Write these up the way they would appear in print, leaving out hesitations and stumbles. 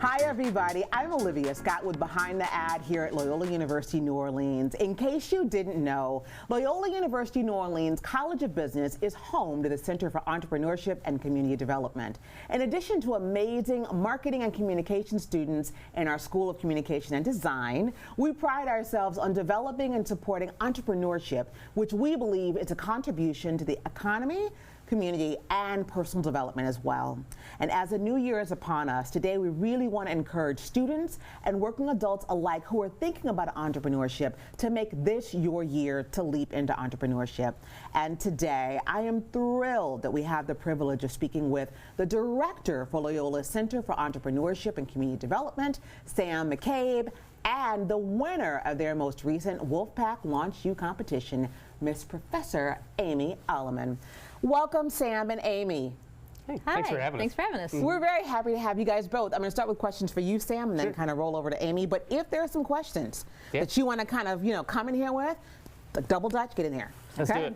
Hi everybody, I'm Olivia Scott with Behind the Ad here at Loyola University New Orleans. In case you didn't know, Loyola University New Orleans College of Business is home to the Center for Entrepreneurship and Community Development. In addition to amazing marketing and communication students in our School of Communication and Design, we pride ourselves on developing and supporting entrepreneurship, which we believe is a contribution to the economy, community, and personal development as well. And as the new year is upon us, today we really want to encourage students and working adults alike who are thinking about entrepreneurship to make this your year to leap into entrepreneurship. And today, I am thrilled that we have the privilege of speaking with the director for Loyola's Center for Entrepreneurship and Community Development, Sam McCabe, and the winner of their most recent Wolfpack Launch U competition, Miss Professor Aimee Alleman. Welcome, Sam and Aimee. Hey, thanks for having us. Thanks for having us. We're very happy to have you guys both. I'm going to start with questions for you, Sam, and then kind of roll over to Aimee. But if there are some questions that you want to kind of, come in here with, like double dutch, get in here. Let's do it.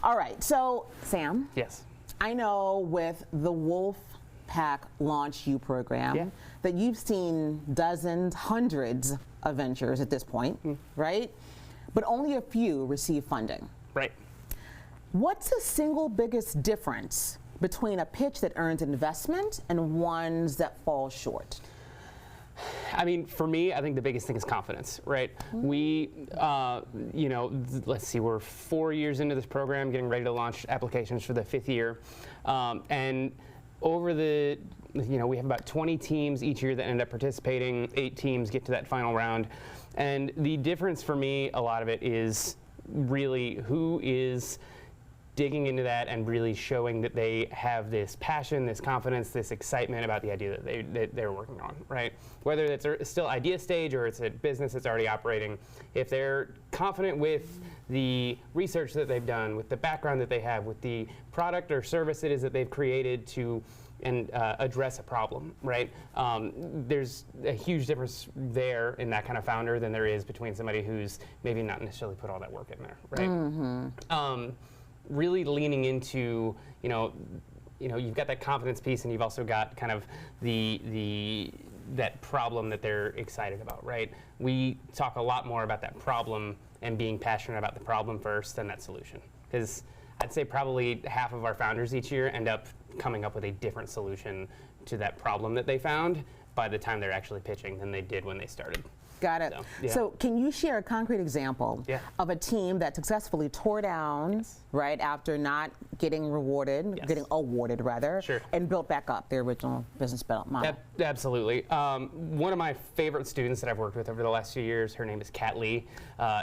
All right. So, Sam. Yes. I know with the Wolfpack Launch U program that you've seen dozens, hundreds of ventures at this point, right? But only a few receive funding. Right. What's the single biggest difference between a pitch that earns investment and ones that fall short? I mean, for me, I think the biggest thing is confidence, right? We, let's see, we're 4 years into this program, getting ready to launch applications for the 5th year. And over the, we have about 20 teams each year that end up participating. 8 teams get to that final round. And the difference for me, a lot of it is really who is digging into that and really showing that they have this passion, this confidence, this excitement about the idea that they're working on, right? Whether it's still idea stage or it's a business that's already operating, if they're confident with the research that they've done, with the background that they have, with the product or service it is that they've created to address a problem, right? There's a huge difference there in that kind of founder than there is between somebody who's maybe not necessarily put all that work in there, right? Really leaning into, you've got that confidence piece, and you've also got kind of that problem that they're excited about, right? We talk a lot more about that problem and being passionate about the problem first than that solution, because I'd say probably half of our founders each year end up coming up with a different solution to that problem that they found by the time they're actually pitching than they did when they started. Got it. So can you share a concrete example of a team that successfully tore down right after not getting rewarded, getting awarded rather, and built back up their original business model? Absolutely. One of my favorite students that I've worked with over the last few years, her name is Kat Lee.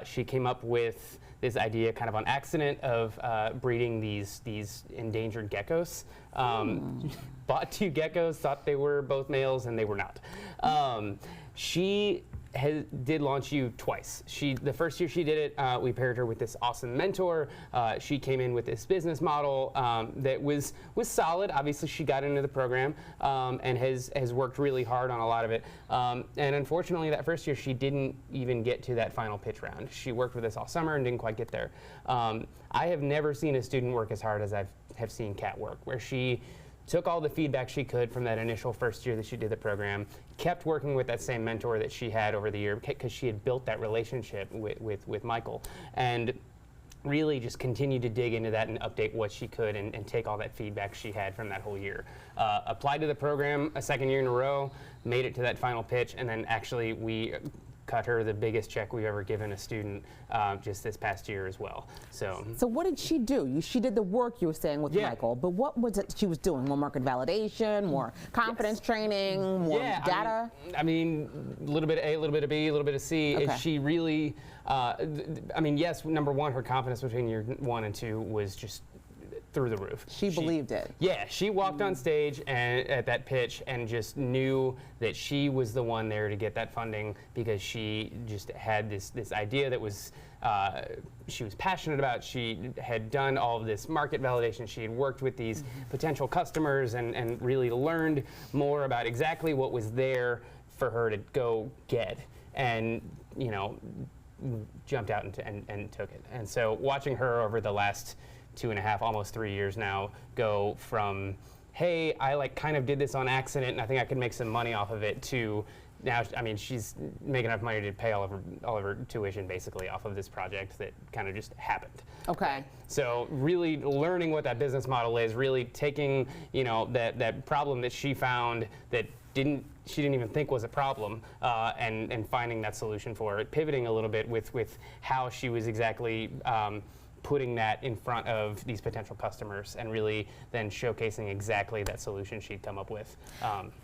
She came up with this idea kind of on accident of breeding these endangered geckos. Bought 2 geckos, thought they were both males, and they were not. She did Launch U twice. The first year she did it, we paired her with this awesome mentor. She came in with this business model that was solid. Obviously, she got into the program and has worked really hard on a lot of it. And unfortunately, that first year she didn't even get to that final pitch round. She worked with us all summer and didn't quite get there. I have never seen a student work as hard as I have seen Kat work, where she took all the feedback she could from that initial first year that she did the program, kept working with that same mentor that she had over the year because she had built that relationship with Michael, and really just continued to dig into that and update what she could and take all that feedback she had from that whole year. Applied to the program a 2nd year in a row, made it to that final pitch, and then actually we cut her the biggest check we've ever given a student just this past year as well. So what did she do? She did the work you were saying with Michael, but what was it she was doing? More market validation, more confidence training, more data? I mean, a little bit of A, a little bit of B, a little bit of C. Okay. Is she really, yes, number one, her confidence between year 1 and 2 was just through the roof. She believed it. Yeah, she walked on stage and at that pitch and just knew that she was the one there to get that funding because she just had this idea that was she was passionate about. She had done all of this market validation. She had worked with these potential customers and really learned more about exactly what was there for her to go get, and jumped out and took it. And so watching her over the last 2.5, almost 3 years now, go from hey, I like kind of did this on accident and I think I could make some money off of it, to now, I mean, she's making enough money to pay all of her tuition basically off of this project that kind of just happened. Okay. So really learning what that business model is, really taking, you know, that problem that she found that she didn't even think was a problem, and finding that solution for it, pivoting a little bit with how she was exactly putting that in front of these potential customers, and really then showcasing exactly that solution she'd come up with.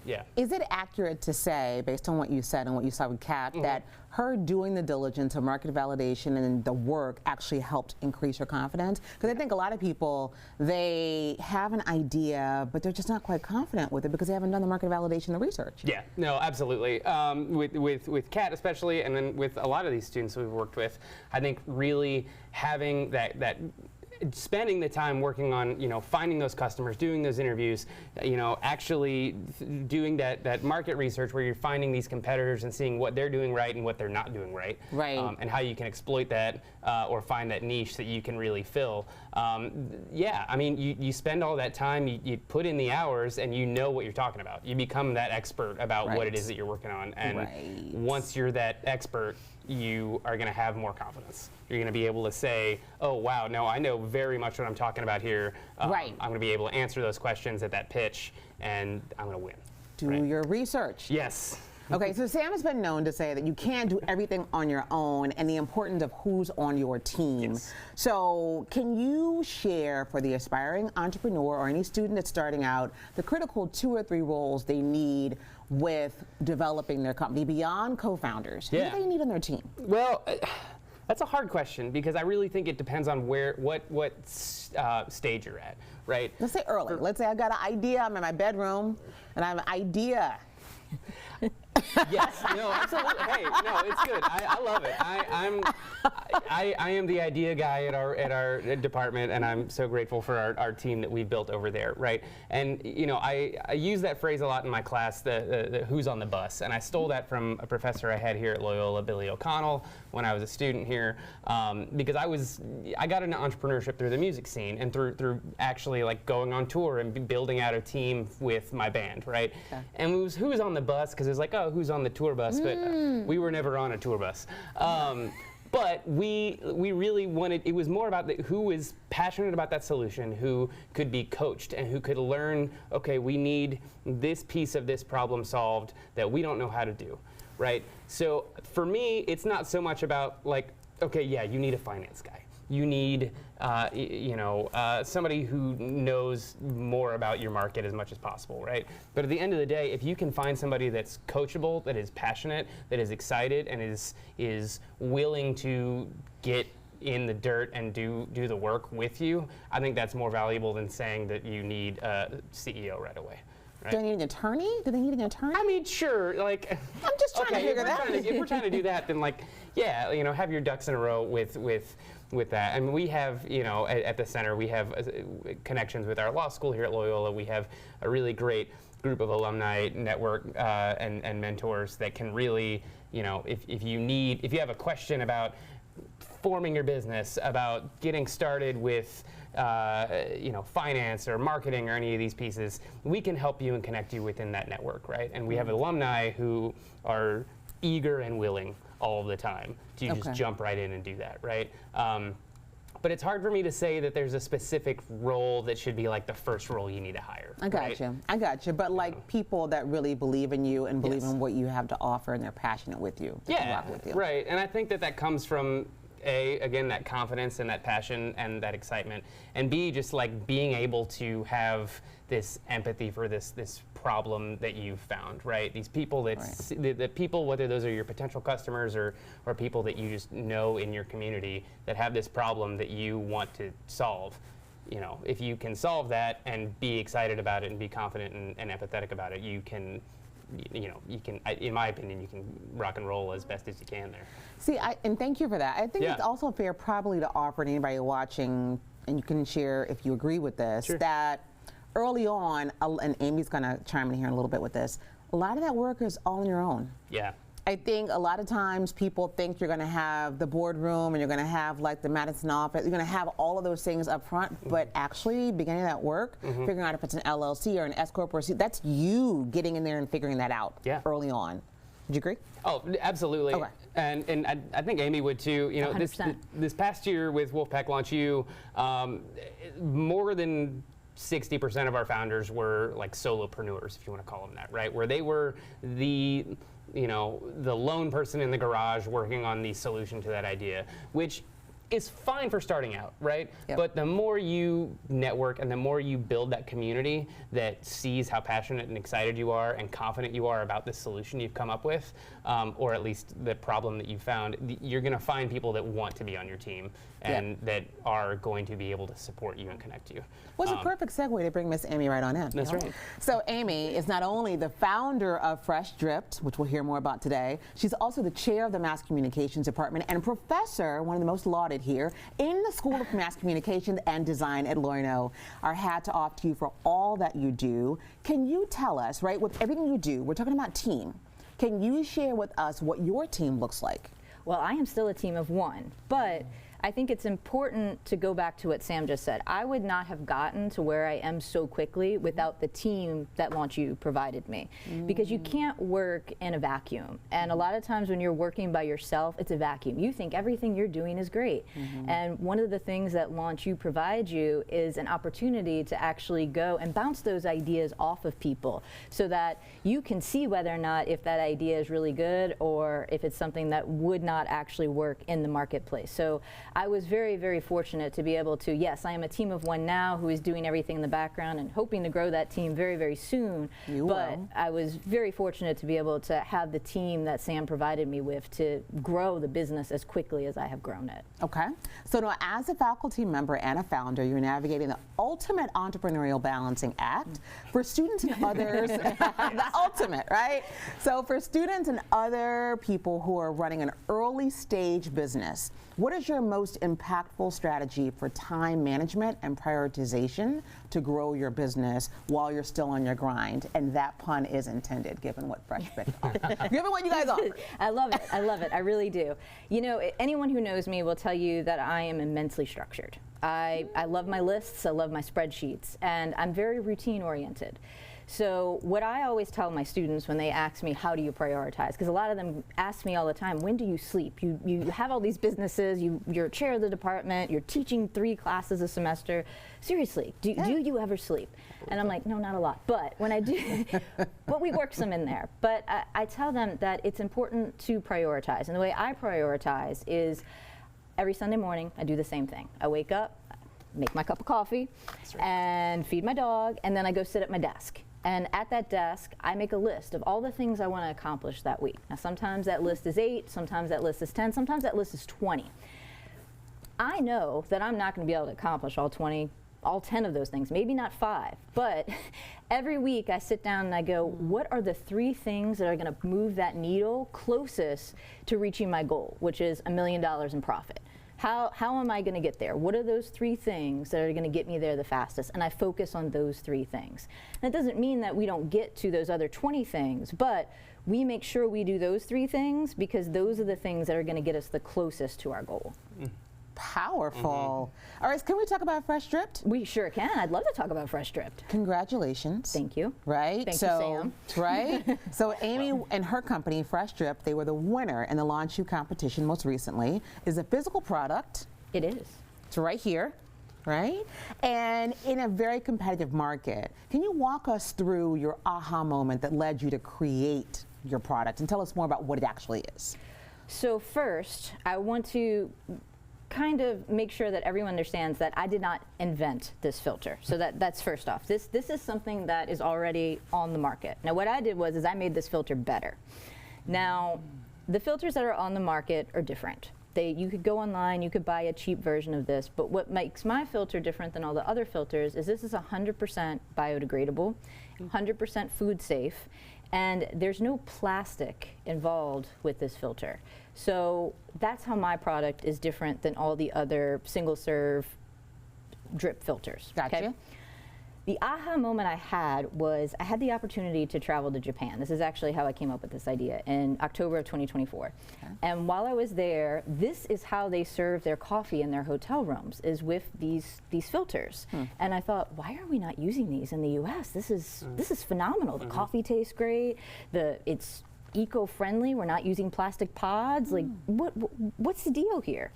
Yeah. Is it accurate to say, based on what you said and what you saw with Kat, that her doing the diligence of market validation and the work actually helped increase her confidence? Because I think a lot of people, they have an idea, but they're just not quite confident with it because they haven't done the market validation, the research. Yeah, no, absolutely. With Kat especially, and then with a lot of these students we've worked with, I think really having that spending the time working on, you know, finding those customers, doing those interviews, you know, actually doing that market research where you're finding these competitors and seeing what they're doing right and what they're not doing right, and how you can exploit that or find that niche that you can really fill. Yeah, I mean, you spend all that time, you put in the hours, and you know what you're talking about. You become that expert about what it is that you're working on, and once you're that expert, you are going to have more confidence. You're going to be able to say, oh, wow, no, I know very much what I'm talking about here. I'm going to be able to answer those questions at that pitch, and I'm going to win. Do your research. Yes. Okay, so Sam has been known to say that you can't do everything on your own, and the importance of who's on your team. Yes. So can you share for the aspiring entrepreneur or any student that's starting out the critical 2 or 3 roles they need with developing their company beyond co-founders? Who do they need on their team? Well, that's a hard question, because I really think it depends on what stage you're at, right? Let's say early. Let's say I've got an idea, I'm in my bedroom, and I have an idea. Yes, no, absolutely. Hey, no, it's good. I love it. I am the idea guy at our department, and I'm so grateful for our team that we've built over there, right? And you know, I use that phrase a lot in my class, the who's on the bus, and I stole that from a professor I had here at Loyola, Billy O'Connell, when I was a student here, because I got into entrepreneurship through the music scene and through actually like going on tour and building out a team with my band, right? Okay. And it was who was on the bus, because it was like, oh, who's on the tour bus, but we were never on a tour bus. But we really wanted, it was more about who was passionate about that solution, who could be coached, and who could learn, okay, we need this piece of this problem solved that we don't know how to do, right? So for me, it's not so much about like, okay, yeah, you need a finance guy. You need somebody who knows more about your market as much as possible, right? But at the end of the day, if you can find somebody that's coachable, that is passionate, that is excited, and is willing to get in the dirt and do the work with you, I think that's more valuable than saying that you need a CEO right away. Right? Do they need an attorney? Do they need an attorney? I mean, sure. Like, I'm just trying to figure that out. If we're trying to do that, then like, yeah, you know, have your ducks in a row with that. I mean, we have, you know, at the center, we have connections with our law school here at Loyola. We have a really great group of alumni network and mentors that can really, you know, if you have a question about forming your business, about getting started with finance or marketing or any of these pieces, we can help you and connect you within that network, right? And we have alumni who are eager and willing all of the time to just jump right in and do that, right? But it's hard for me to say that there's a specific role that should be like the first role you need to hire. I got you. But like people that really believe in you and believe in what you have to offer, and they're passionate with you. Yeah, with you. Right. And I think that comes from again, that confidence and that passion and that excitement, and B, just like being able to have this empathy for this problem that you've found, right? These people the people, whether those are your potential customers or people that you just know in your community that have this problem that you want to solve. You know, if you can solve that and be excited about it and be confident and empathetic about it, you can, in my opinion, you can rock and roll as best as you can there. See, and thank you for that. I think it's also fair probably to offer to anybody watching, and you can share if you agree with this, that early on, and Amy's going to chime in here in a little bit with this, a lot of that work is all on your own. Yeah. I think a lot of times people think you're going to have the boardroom and you're going to have like the Madison office. You're going to have all of those things up front, but actually beginning that work, figuring out if it's an LLC or an S corp or C, that's you getting in there and figuring that out early on. Would you agree? Oh, absolutely. Okay. And I think Aimee would too. You know, this past year with Wolfpack Launch U, more than 60% of our founders were like solopreneurs, if you want to call them that, right? Where they were the lone person in the garage working on the solution to that idea, which is fine for starting out, right? Yep. But the more you network and the more you build that community that sees how passionate and excited you are and confident you are about the solution you've come up with, or at least the problem that you've found, you're going to find people that want to be on your team and that are going to be able to support you and connect you. Well, it's a perfect segue to bring Miss Aimee right on in. That's right. So Aimee is not only the founder of Fresh Dept, which we'll hear more about today, she's also the chair of the Mass Communications Department and a professor, one of the most lauded here, in the School of Mass Communications and Design at Loyola. Our hats are off to you for all that you do. Can you tell us, right, with everything you do, we're talking about team, can you share with us what your team looks like? Well, I am still a team of one, but I think it's important to go back to what Sam just said. I would not have gotten to where I am so quickly without the team that Launch U provided me. Because you can't work in a vacuum. And a lot of times when you're working by yourself, it's a vacuum. You think everything you're doing is great. And one of the things that Launch U provides you is an opportunity to actually go and bounce those ideas off of people so that you can see whether or not if that idea is really good or if it's something that would not actually work in the marketplace. So I was very, very fortunate to be able to, yes, I am a team of one now who is doing everything in the background and hoping to grow that team very, very soon. But I was very fortunate to be able to have the team that Sam provided me with to grow the business as quickly as I have grown it. Okay. So now as a faculty member and a founder, you're navigating the ultimate entrepreneurial balancing act for students and others, the ultimate, right? So for students and other people who are running an early stage business, what is your most impactful strategy for time management and prioritization to grow your business while you're still on your grind? And that pun is intended, given what Fresh Dept are. Given what you guys offer. I love it. I love it. I really do. You know, anyone who knows me will tell you that I am immensely structured. I love my lists. I love my spreadsheets. And I'm very routine oriented. So what I always tell my students when they ask me, how do you prioritize? Because a lot of them ask me all the time, when do you sleep? You have all these businesses, you're chair of the department, you're teaching 3 classes a semester. Seriously, do you ever sleep? And I'm like, no, not a lot. But when I do, but we work some in there. But I tell them that it's important to prioritize. And the way I prioritize is every Sunday morning, I do the same thing. I wake up, make my cup of coffee, and feed my dog, and then I go sit at my desk. And at that desk, I make a list of all the things I want to accomplish that week. Now, sometimes that list is 8, sometimes that list is 10, sometimes that list is 20. I know that I'm not going to be able to accomplish all 10 of those things, maybe not 5, but every week I sit down and I go, what are the 3 things that are going to move that needle closest to reaching my goal, which is $1 million in profit? How am I going to get there? What are those 3 things that are going to get me there the fastest? And I focus on those 3 things. And that doesn't mean that we don't get to those other 20 things, but we make sure we do those 3 things because those are the things that are going to get us the closest to our goal. Powerful. All right, can we talk about Fresh Dept? We sure can. I'd love to talk about Fresh Dept. Congratulations. Thank you. Right? Thank you, Sam. Right? So Aimee and her company, Fresh Dept, they were the winner in the Launch U competition most recently. Is a physical product. It is. It's right here. Right? And in a very competitive market. Can you walk us through your aha moment that led you to create your product and tell us more about what it actually is? So first, I want to kind of make sure that everyone understands that I did not invent this filter. So that's first off. This is something that is already on the market. Now what I did was I made this filter better. Now the filters that are on the market are different. You could go online, you could buy a cheap version of this, but what makes my filter different than all the other filters is this is 100% biodegradable, 100% food safe, and there's no plastic involved with this filter. So that's how my product is different than all the other single serve drip filters. Gotcha. Okay? The aha moment I had was I had the opportunity to travel to Japan. This is actually how I came up with this idea in October of 2024. Okay. And while I was there, this is how they serve their coffee in their hotel rooms, is with these filters. And I thought, why are we not using these in the US? This is phenomenal. The coffee tastes great. It's eco-friendly. We're not using plastic pods. Like, what's the deal here?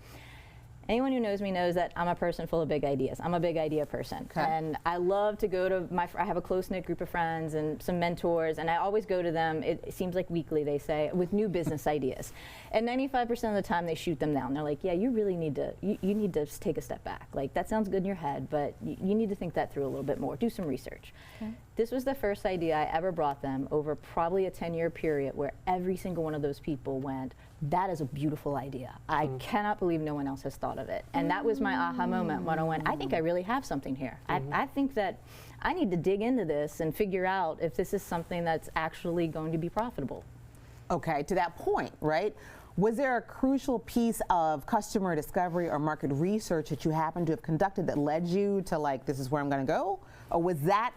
Anyone who knows me knows that I'm a person full of big ideas. I'm a big idea person. Okay. And I love to go to I have a close-knit group of friends and some mentors, and I always go to them, it seems like weekly, they say, with new business ideas. And 95% of the time they shoot them down. They're like, yeah, you really need to, you need to take a step back. Like, that sounds good in your head, but you need to think that through a little bit more. Do some research. Okay. This was the first idea I ever brought them over probably a 10-year period where every single one of those people went, that is a beautiful idea. I cannot believe no one else has thought of it. And that was my aha moment when I went, I think I really have something here. I think that I need to dig into this and figure out if this is something that's actually going to be profitable. Okay, to that point, right? Was there a crucial piece of customer discovery or market research that you happened to have conducted that led you to, like, this is where I'm going to go? Or was that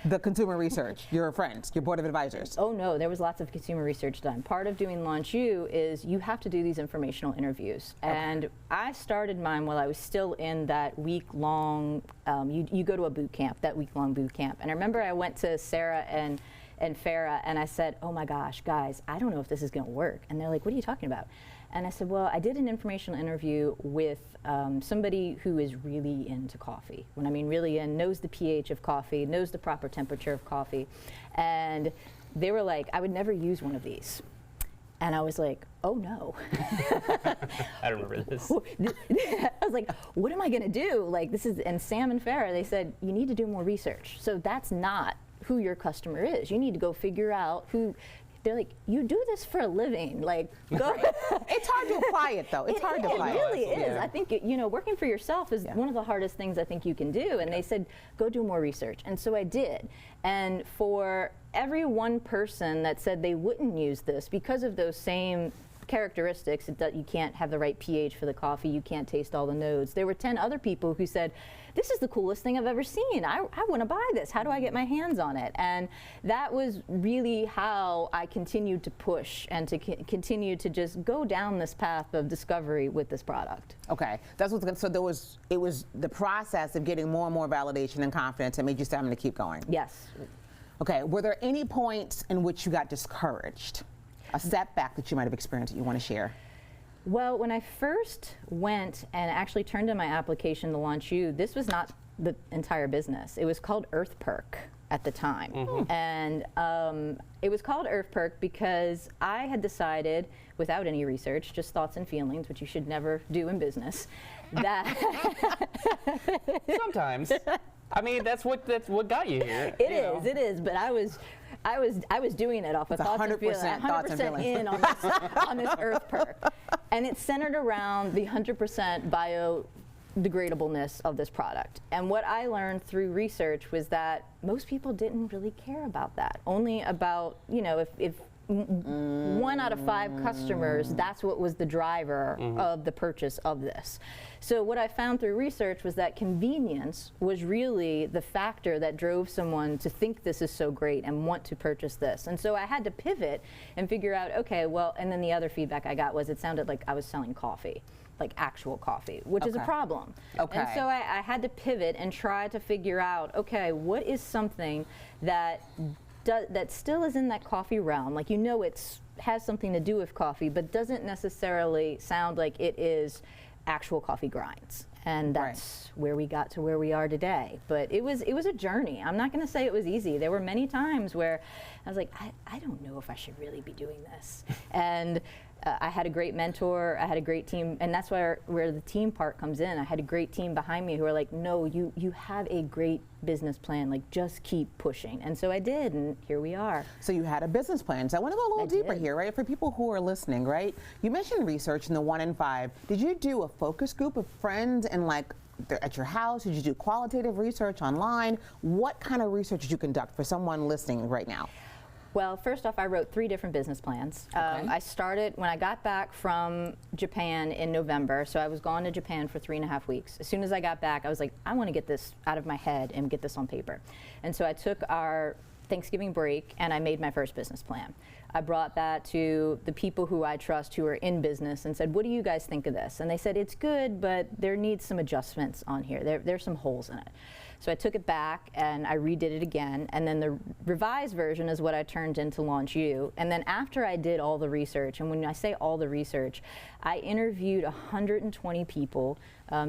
the consumer research, your friends, your board of advisors? Oh no, there was lots of consumer research done. Part of doing Launch You is you have to do these informational interviews. Okay. And I started mine while I was still in that week-long, you go to a boot camp, that week-long boot camp. And I remember I went to Sarah and Farah and I said, oh my gosh, guys, I don't know if this is gonna work. And they're like, what are you talking about? And I said, well, I did an informational interview with somebody who is really into coffee. When I mean really in, knows the pH of coffee, knows the proper temperature of coffee. And they were like, I would never use one of these. And I was like, oh no. I remember this. I was like, what am I gonna do? Like, this is, and Sam and Farah, they said, you need to do more research. So that's not who your customer is. You need to go figure out who. They're like, you do this for a living. Like, go. It's hard to apply it, though. It's hard to apply it. It really is. I think, working for yourself is one of the hardest things I think you can do. And they said, go do more research. And so I did. And for every one person that said they wouldn't use this because of those same characteristics, that you can't have the right pH for the coffee, you can't taste all the notes, there were 10 other people who said, this is the coolest thing I've ever seen. I want to buy this. How do I get my hands on it? And that was really how I continued to push and to continue to just go down this path of discovery with this product. Okay, that's what's good. So it was the process of getting more and more validation and confidence that made you say, I'm going to keep going. Yes. Okay, were there any points in which you got discouraged? A setback that you might have experienced that you want to share? Well, when I first went and actually turned in my application to Launch You, this was not the entire business. It was called Earth Perk at the time. And it was called Earth Perk because I had decided, without any research, just thoughts and feelings, which you should never do in business, that sometimes. I mean, that's what got you here. It is, but I was doing it off of thoughts and feelings. 100% in on this Earth Perk. And it's centered around the 100% biodegradableness of this product. And what I learned through research was that most people didn't really care about that. Only about, if 1 out of 5 customers, that's what was the driver of the purchase of this. So what I found through research was that convenience was really the factor that drove someone to think this is so great and want to purchase this. And so I had to pivot and figure out, okay, well, and then the other feedback I got was it sounded like I was selling coffee, like actual coffee, which is a problem. Okay. And so I had to pivot and try to figure out, okay, what is something that still is in that coffee realm, like it has something to do with coffee, but doesn't necessarily sound like it is actual coffee grinds. And that's where we got to where we are today. But it was a journey. I'm not going to say it was easy. There were many times where I was like, I don't know if I should really be doing this. And I had a great mentor, I had a great team, and that's where the team part comes in. I had a great team behind me who are like, no, you have a great business plan, like just keep pushing. And so I did, and here we are. So you had a business plan. So I want to go a little deeper here, right? For people who are listening, right? You mentioned research in the 1 in 5. Did you do a focus group of friends and at your house? Did you do qualitative research online? What kind of research did you conduct for someone listening right now? Well, first off, I wrote 3 different business plans. I started when I got back from Japan in November, so I was gone to Japan for 3.5 weeks. As soon as I got back, I was like, I want to get this out of my head and get this on paper. And so I took our Thanksgiving break and I made my first business plan. I brought that to the people who I trust who are in business and said, what do you guys think of this? And they said, it's good, but there needs some adjustments on here. There's some holes in it. So I took it back and I redid it again, and then the revised version is what I turned into Launch You. And then after I did all the research, and when I say all the research, I interviewed 120 people,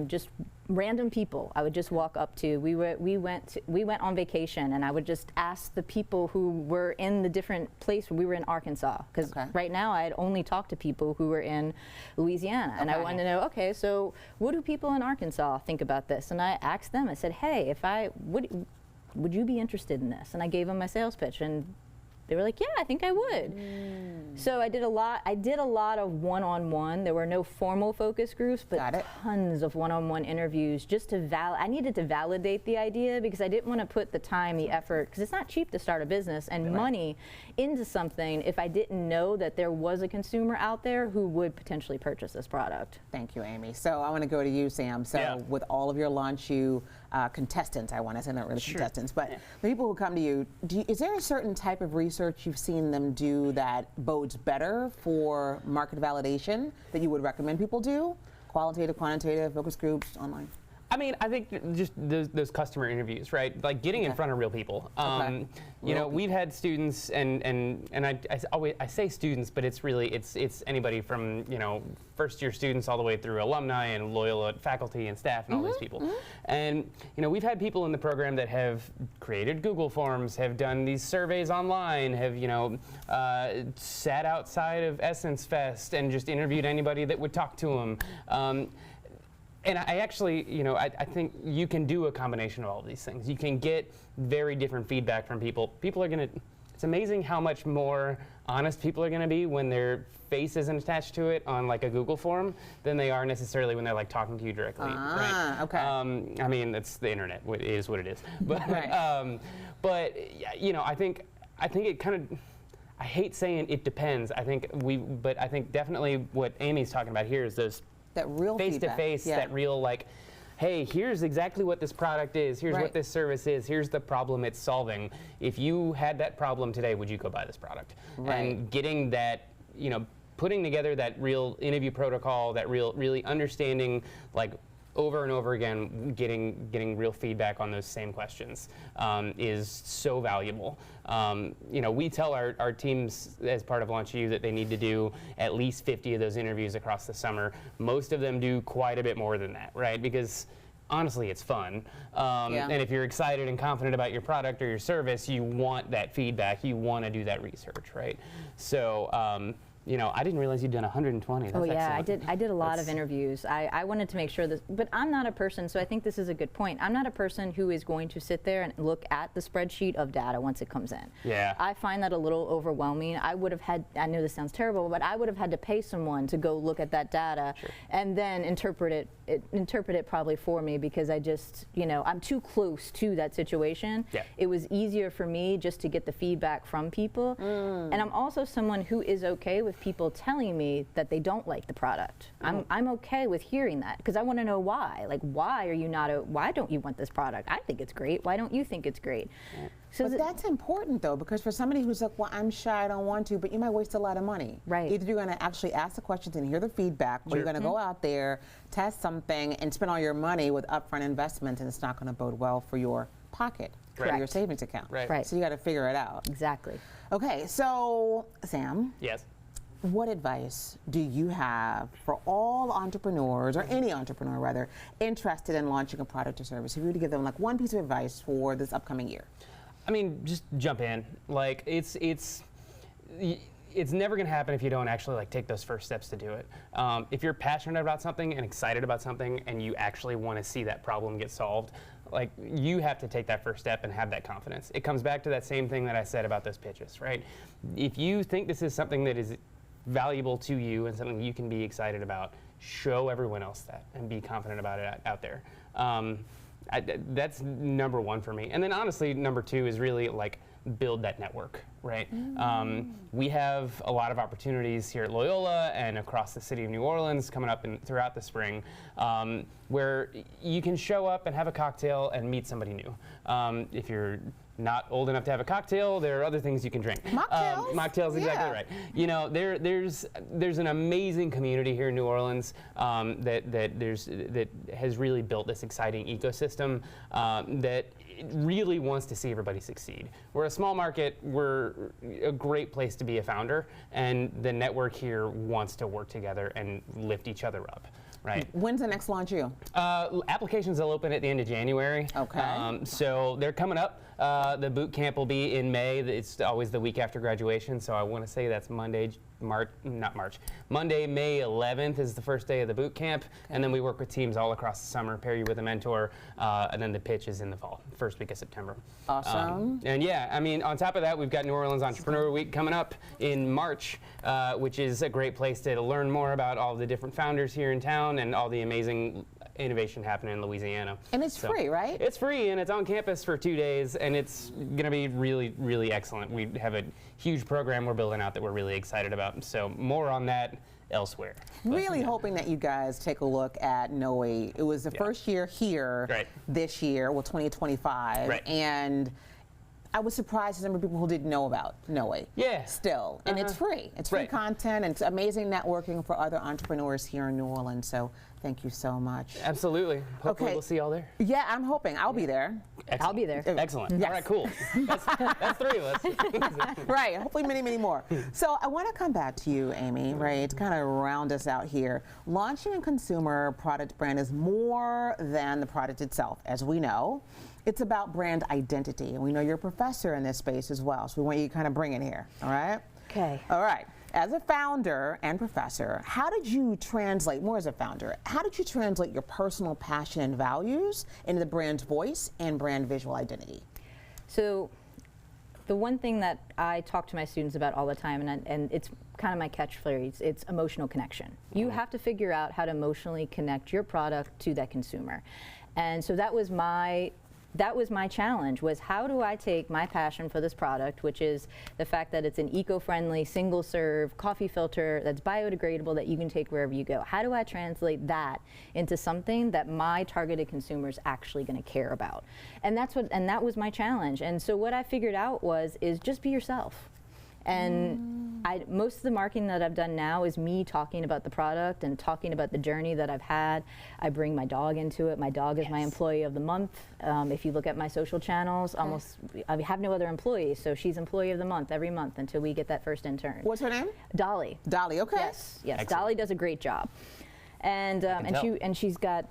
just random people I would just walk up to. We went on vacation, and I would just ask the people who were in the different place. We were in Arkansas, because right now I had only talked to people who were in Louisiana, and I wanted to know, okay, so what do people in Arkansas think about this? And I asked them, I said, hey, would you be interested in this? And I gave them my sales pitch, and they were like, yeah, I think I would. So I did a lot of one-on-one. There were no formal focus groups, but tons of one-on-one interviews just to I needed to validate the idea, because I didn't want to put the time, the effort, because it's not cheap to start a business, and money into something if I didn't know that there was a consumer out there who would potentially purchase this product. Thank you, Aimee. So I want to go to you, Sam. So with all of your Launch You contestants, I want to say, not really contestants, but the people who come to you, is there a certain type of research you've seen them do that bodes better for market validation that you would recommend people do? Qualitative, quantitative, focus groups, online? I mean, I think just those customer interviews, right? Like getting in front of real people. You know, we've had students, and I say students, but it's really it's anybody from, you know, first-year students all the way through alumni and Loyola faculty and staff and all these people. And you know, we've had people in the program that have created Google Forms, have done these surveys online, have, you know, sat outside of Essence Fest and just interviewed anybody that would talk to them. And I actually, you know, I think you can do a combination of all of these things. You can get very different feedback from people. People are going to, it's amazing how much more honest people are going to be when their face isn't attached to it on like a Google form than they are necessarily when they're like talking to you directly. Right? Okay. I mean, it's the internet. It is what it is. But, but you know, I think it kind of, I hate saying it depends. But I think definitely what Aimee's talking about here is those that real face-to-face, that real, like, hey, here's exactly what this product is, here's what this service is, here's the problem it's solving. If you had that problem today, would you go buy this product? And getting that, you know, putting together that real interview protocol, that really understanding, like, over and over again, getting real feedback on those same questions is so valuable. You know, we tell our teams as part of Launch You that they need to do at least 50 of those interviews across the summer. Most of them do quite a bit more than that, right? Because honestly, it's fun. And if you're excited and confident about your product or your service, you want that feedback. You want to do that research, right? So, you know, I didn't realize you'd done 120. That's excellent. I did a lot of interviews. I wanted to make sure that, but I'm not a person, so I think this is a good point. I'm not a person who is going to sit there and look at the spreadsheet of data once it comes in. I find that a little overwhelming. I would have had, I know this sounds terrible, but I would have had to pay someone to go look at that data and then interpret it probably for me, because I just, you know, I'm too close to that situation. It was easier for me just to get the feedback from people. And I'm also someone who is okay with people telling me that they don't like the product. I'm okay with hearing that, because I want to know why. Like, why don't you want this product? I think it's great. Why don't you think it's great? So but that's important, though, because for somebody who's like, well, I'm shy, I don't want to, but you might waste a lot of money. Either you're going to actually ask the questions and hear the feedback, or you're going to go out there, test something, and spend all your money with upfront investment, and it's not going to bode well for your pocket, for your savings account. So you got to figure it out. Exactly. Okay, so Sam. Yes. What advice do you have for all entrepreneurs, or any entrepreneur rather, interested in launching a product or service? If you were to give them like one piece of advice for this upcoming year. I mean, just jump in. Like, it's never going to happen if you don't actually like take those first steps to do it. If you're passionate about something and excited about something, and you actually want to see that problem get solved, like, you have to take that first step and have that confidence. It comes back to that same thing that I said about those pitches, right? If you think this is something that is valuable to you and something you can be excited about, show everyone else that and be confident about it out there. That's number one for me. And then honestly, number two is really like build that network, right? We have a lot of opportunities here at Loyola and across the city of New Orleans coming up throughout the spring, where you can show up and have a cocktail and meet somebody new. If you're not old enough to have a cocktail, there are other things you can drink. Mocktails. Mocktails, exactly right. You know, there's an amazing community here in New Orleans that has really built this exciting ecosystem that really wants to see everybody succeed. We're a small market. We're a great place to be a founder, and the network here wants to work together and lift each other up. Right. When's the next launch you? Applications will open at the end of January. Okay. So they're coming up. The boot camp will be in May. It's always the week after graduation, so I want to say that's Monday, Monday, May 11th is the first day of the boot camp, and then we work with teams all across the summer, pair you with a mentor, and then the pitch is in the fall, first week of September. Awesome. And yeah, I mean, on top of that, we've got New Orleans Entrepreneur Week coming up in March, which is a great place to learn more about all the different founders here in town and all the amazing innovation happening in Louisiana. And it's free, right? It's free, and it's on campus for 2 days, and it's going to be really, really excellent. We have a huge program we're building out that we're really excited about, so more on that elsewhere. Really hoping that you guys take a look at Noe. It was the first year here this year, well, 2025, and I was surprised at the number of people who didn't know about Noe. Yeah. Still, and it's free. It's free content, and it's amazing networking for other entrepreneurs here in New Orleans. So thank you so much. Absolutely. Hopefully we'll see y'all there. Yeah, I'm hoping. I'll be there. Excellent. I'll be there. Excellent. Yes. All right, cool. That's 3 of us. Right. Hopefully many, many more. So I want to come back to you, Aimee, right, to kind of round us out here. Launching a consumer product brand is more than the product itself, as we know. It's about brand identity, and we know you're a professor in this space as well, so we want you to kind of bring it here, all right? Okay. All right. As a founder and professor, how did you translate, more as a founder, how did you translate your personal passion and values into the brand's voice and brand visual identity? So the one thing that I talk to my students about all the time, and it's kind of my catchphrase, it's emotional connection. You have to figure out how to emotionally connect your product to that consumer. And so that was my challenge, was how do I take my passion for this product, which is the fact that it's an eco-friendly, single-serve coffee filter that's biodegradable that you can take wherever you go. How do I translate that into something that my targeted consumer is actually going to care about? And that was my challenge. And so what I figured out is just be yourself. And most of the marketing that I've done now is me talking about the product and talking about the journey that I've had. I bring my dog into it. My dog is my employee of the month. If you look at my social channels, I have no other employees, so she's employee of the month every month until we get that first intern. What's her name? Dolly. Dolly, okay. Yes, Excellent. Dolly does a great job. And she's got,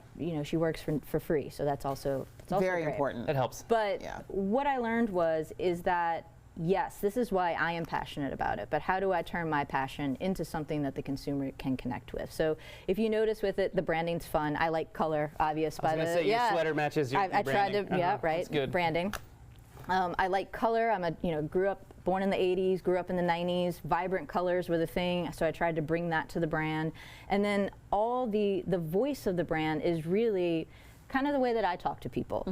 she works for free, so that's also very great. important. That helps. But what I learned is that yes, this is why I am passionate about it, but how do I turn my passion into something that the consumer can connect with? So if you notice with it, the branding's fun. I like color, obvious. I was going to say your sweater matches your I tried to, right, that's good. Branding. I like color. Grew up, born in the 80s, grew up in the 90s. Vibrant colors were the thing, so I tried to bring that to the brand. And then all the voice of the brand is really kind of the way that I talk to people.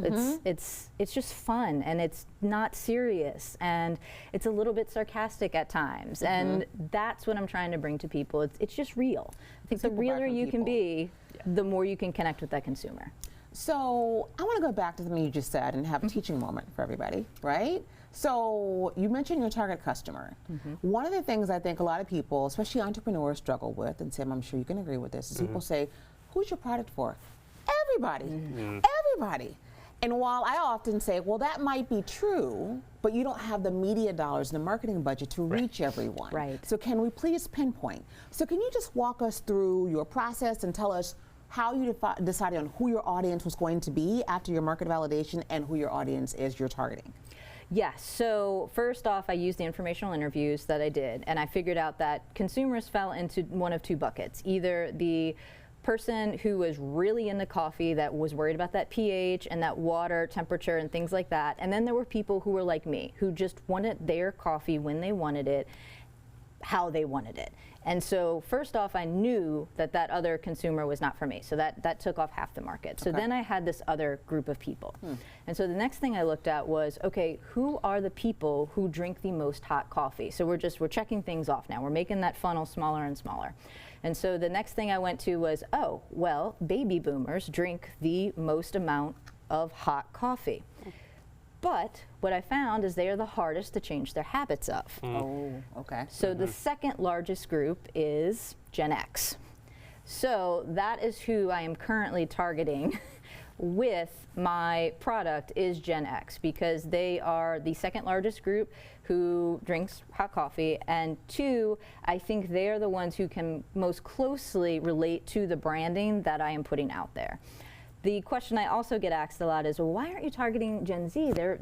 It's just fun, and it's not serious, and it's a little bit sarcastic at times, and that's what I'm trying to bring to people. It's just real. I think the realer you can be, the more you can connect with that consumer. So I want to go back to something you just said and have a teaching moment for everybody, right? So you mentioned your target customer. One of the things I think a lot of people, especially entrepreneurs, struggle with, and Sam, I'm sure you can agree with this, is people say, who's your product for? Everybody, everybody. And while I often say, well, that might be true, but you don't have the media dollars and the marketing budget to reach everyone. Right. So can we please pinpoint? So can you just walk us through your process and tell us how you decided on who your audience was going to be after your market validation and who your audience is you're targeting? Yes, so first off, I used the informational interviews that I did, and I figured out that consumers fell into one of two buckets. Either the person who was really into coffee, that was worried about that pH and that water temperature and things like that. And then there were people who were like me, who just wanted their coffee when they wanted it, how they wanted it. And so first off, I knew that that other consumer was not for me. So that took off half the market. So then I had this other group of people. And so the next thing I looked at was, okay, who are the people who drink the most hot coffee? So we're checking things off now. We're making that funnel smaller and smaller. And so the next thing I went to was, oh, well, baby boomers drink the most amount of hot coffee. But what I found is they are the hardest to change their habits of. Oh, okay. So the second largest group is Gen X. So that is who I am currently targeting with my product is Gen X, because they are the second largest group who drinks hot coffee, and two, I think they are the ones who can most closely relate to the branding that I am putting out there. The question I also get asked a lot is, well, why aren't you targeting Gen Z? They're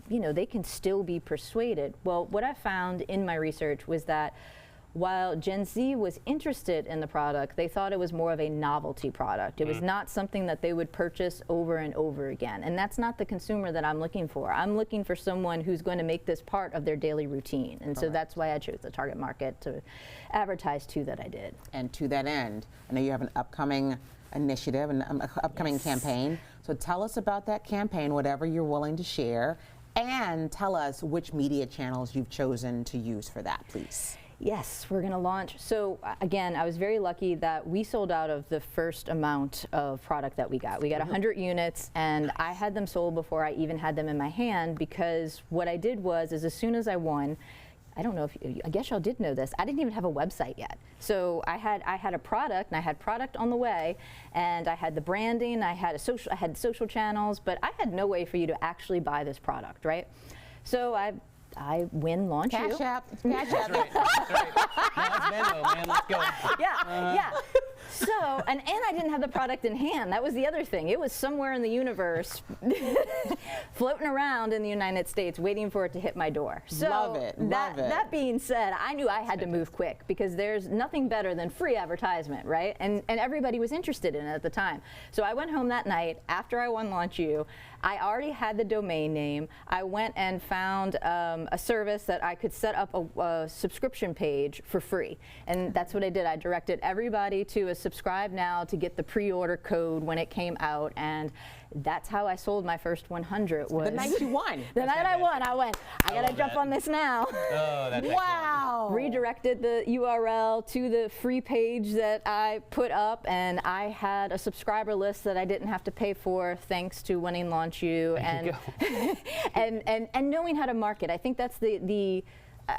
they can still be persuaded. Well, what I found in my research was that while Gen Z was interested in the product, they thought it was more of a novelty product. It was not something that they would purchase over and over again. And that's not the consumer that I'm looking for. I'm looking for someone who's going to make this part of their daily routine. And so that's why I chose the target market to advertise to that I did. And to that end, I know you have an upcoming initiative, an upcoming campaign. So tell us about that campaign, whatever you're willing to share, and tell us which media channels you've chosen to use for that, please. Yes, we're going to launch. So again, I was very lucky that we sold out of the first amount of product that we got. We got 100 units, and I had them sold before I even had them in my hand, because what I did was, as soon as I won, I don't know if I guess y'all did know this, I didn't even have a website yet. So I had a product, and I had product on the way, and I had the branding, I had social channels, but I had no way for you to actually buy this product, right? So I launch you. Cash App. That's right. That's right. No, that's Venmo, man. Let's go. Yeah. So, and I didn't have the product in hand. That was the other thing. It was somewhere in the universe, floating around in the United States, waiting for it to hit my door. So love it. That being said, I knew I had to move quick, because there's nothing better than free advertisement, right? And everybody was interested in it at the time. So I went home that night after I won Launch You. I already had the domain name. I went and found a service that I could set up a subscription page for free. And that's what I did. I directed everybody to a subscribe now to get the pre-order code when it came out. And that's how I sold my first 100. Was The night you won. The night I won, I went, I gotta jump on this now. Oh, that's Wow. Redirected the URL to the free page that I put up, and I had a subscriber list that I didn't have to pay for, thanks to winning Launch You, and and knowing how to market. I think that's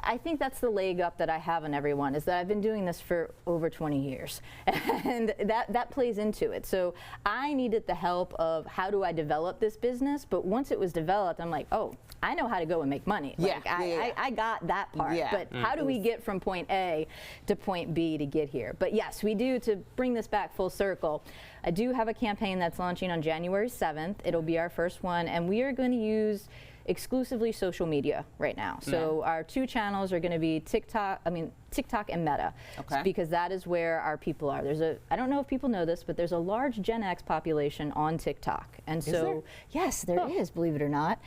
I think that's the leg up that I have on everyone, is that I've been doing this for over 20 years, and that plays into it. So I needed the help of how do I develop this business, but once it was developed, I'm like, oh, I know how to go and make money. Like, I got that part, but how do we get from point A to point B to get here? But yes, we do, to bring this back full circle. I do have a campaign that's launching on January 7th. It'll be our first one, and we are going to use exclusively social media right now. So our two channels are going to be TikTok and Meta, because that is where our people are. I don't know if people know this, but there's a large Gen X population on TikTok. And so, yes, there is, believe it or not,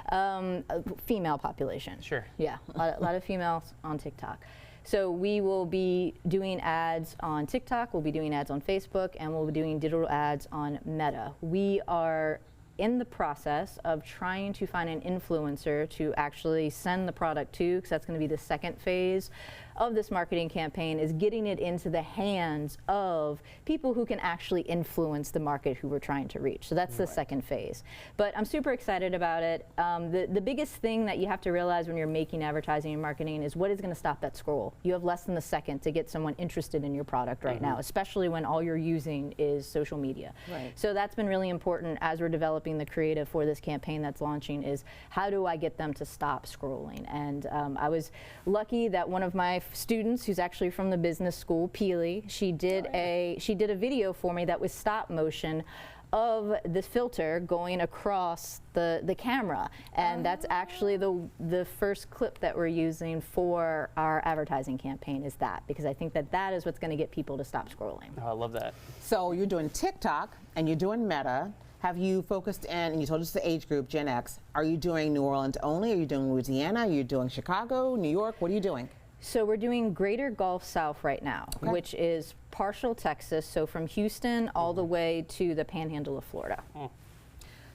a female population. Sure. Yeah, a lot of females on TikTok. So we will be doing ads on TikTok, we'll be doing ads on Facebook, and we'll be doing digital ads on Meta. We are in the process of trying to find an influencer to actually send the product to, because that's going to be the second phase of this marketing campaign, is getting it into the hands of people who can actually influence the market who we're trying to reach. So that's the second phase. But I'm super excited about it. The biggest thing that you have to realize when you're making advertising and marketing is what is going to stop that scroll. You have less than a second to get someone interested in your product right now, especially when all you're using is social media. So that's been really important as we're developing the creative for this campaign that's launching, is how do I get them to stop scrolling? And I was lucky that one of my students, who's actually from the business school, Peely, she did a video for me that was stop motion of the filter going across the camera, and that's actually the first clip that we're using for our advertising campaign, is that, because I think that is what's going to get people to stop scrolling. Oh, I love that. So you're doing TikTok and you're doing Meta. Have you focused in, and you told us the age group, Gen X, are you doing New Orleans only? Are you doing Louisiana? Are you doing Chicago, New York? What are you doing? So we're doing Greater Gulf South right now, Okay. which is partial Texas, so from Houston all the way to the Panhandle of Florida.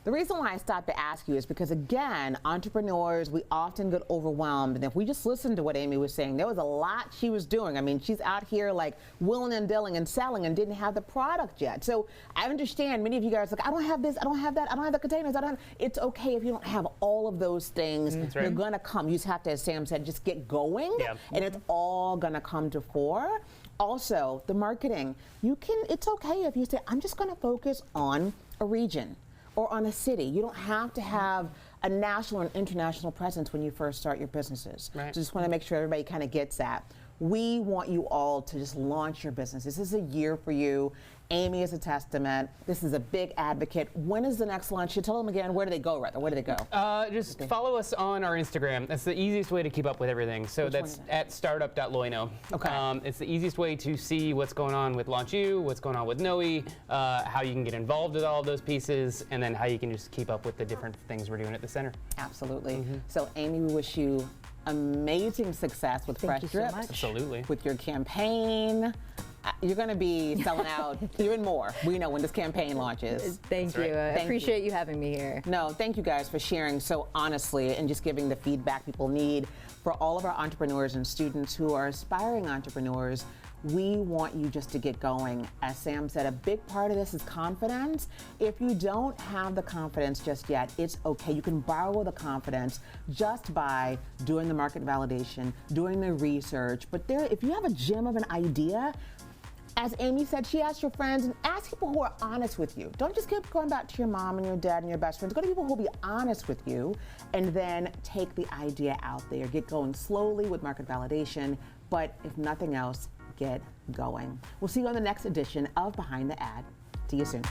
The reason why I stopped to ask you is because, again, entrepreneurs, we often get overwhelmed. And if we just listened to what Aimee was saying, there was a lot she was doing. I mean, she's out here like willing and dealing and selling and didn't have the product yet. So I understand many of you guys are like, I don't have this, I don't have that, I don't have the containers, I don't have. It's okay if you don't have all of those things. That's right. They're going to come. You just have to, as Sam said, just get going. Yeah. And it's all going to come to fore. Also, the marketing. It's okay if you say, I'm just going to focus on a region or on a city. You don't have to have a national and international presence when you first start your businesses. Right. So just want to make sure everybody kind of gets that. We want you all to just launch your business. This is a year for you. Aimee is a testament. This is a big advocate. When is the next launch? You tell them again, where do they go, rather? Where do they go? Just follow us on our Instagram. That's the easiest way to keep up with everything. So Which that's one is at startup.loino. Okay. It's the easiest way to see what's going on with Launch You, what's going on with Noe, how you can get involved with all of those pieces, and then how you can just keep up with the different things we're doing at the center. Absolutely. So Aimee, we wish you amazing success with Fresh you so Drips. much. Absolutely. With your campaign. You're going to be selling out even more. We know when this campaign launches. Thank you. right. I Thank appreciate you having me here. No, thank you guys for sharing so honestly and just giving the feedback people need. For all of our entrepreneurs and students who are aspiring entrepreneurs, we want you just to get going. As Sam said, a big part of this is confidence. If you don't have the confidence just yet, it's okay. You can borrow the confidence just by doing the market validation, doing the research. But if you have a gem of an idea, as Aimee said, she asked your friends and ask people who are honest with you. Don't just keep going back to your mom and your dad and your best friends. Go to people who will be honest with you and then take the idea out there. Get going slowly with market validation, but if nothing else, get going. We'll see you on the next edition of Behind the Ad. See you soon.